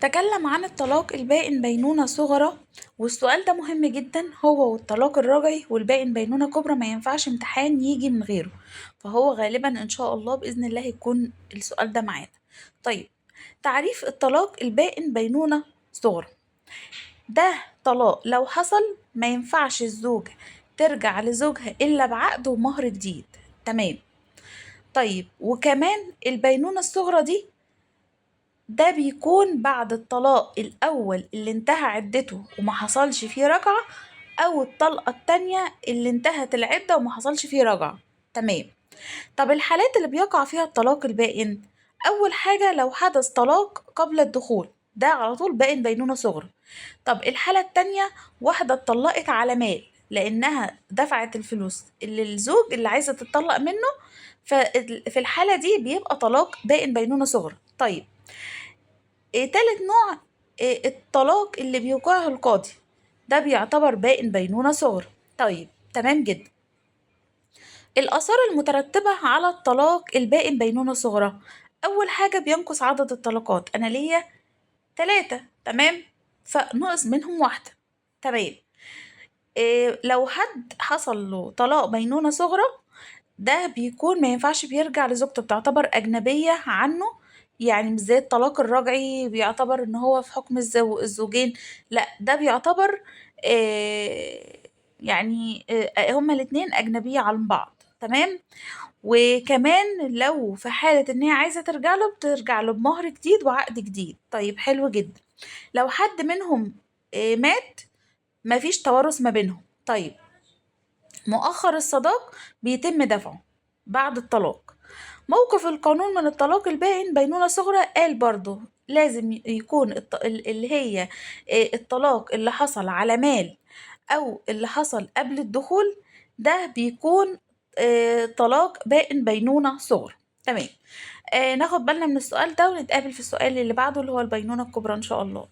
تكلم عن الطلاق البائن بينونة صغرى، والسؤال ده مهم جدا. هو والطلاق الرجعي والبائن بينونة كبرى ما ينفعش امتحان يجي من غيره، فهو غالبا ان شاء الله بإذن الله يكون السؤال ده معانا. طيب، تعريف الطلاق البائن بينونة صغرى: ده طلاق لو حصل ما ينفعش الزوجة ترجع لزوجها إلا بعقد ومهر جديد. تمام. طيب، وكمان البينونة الصغرى دي ده بيكون بعد الطلاق الأول اللي انتهى عدته وما حصلش فيه رجعة، أو الطلقة التانية اللي انتهت العدة وما حصلش فيه رجعة. تمام. طب الحالات اللي بيقع فيها الطلاق البائن: أول حاجة لو حدث طلاق قبل الدخول، ده على طول بائن بينونة صغرى. طب الحالة التانية: واحدة اتطلقت على مال لأنها دفعت الفلوس اللي الزوج اللي عايزة تتطلق منه، ففي الحالة دي بيبقى طلاق بائن بينونة صغرى. طيب، تالت نوع الطلاق اللي بيوقعه القاضي، ده بيعتبر بائن بينونة صغرى. طيب، تمام جدا. الآثار المترتبة على الطلاق البائن بينونة صغرى: أول حاجة بينقص عدد الطلقات، أنا ليا 3، تمام، فنقص منهم واحدة. تمام. لو حد حصل له طلاق بينونة صغرى، ده بيكون ما ينفعش بيرجع لزوجته، بتعتبر أجنبية عنه، يعني مش زي الطلاق الرجعي بيعتبر ان هو في حكم الزوجين. لا، ده بيعتبر آه يعني هما الاتنين أجنبية عن بعض. تمام. وكمان لو في حالة ان هي عايزة ترجع له، بترجع له بمهر جديد وعقد جديد. طيب، حلو جدا. لو حد منهم مات، مفيش توارث ما بينهم. طيب، مؤخر الصداق بيتم دفعه بعد الطلاق. موقف القانون من الطلاق البائن بينونة صغرى: قال برضه لازم يكون اللي هي الطلاق اللي حصل على مال أو اللي حصل قبل الدخول، ده بيكون طلاق بائن بينونة صغرى. تمام. ناخد بالنا من السؤال ده ونتقابل في السؤال اللي بعده اللي هو البينونة الكبرى إن شاء الله.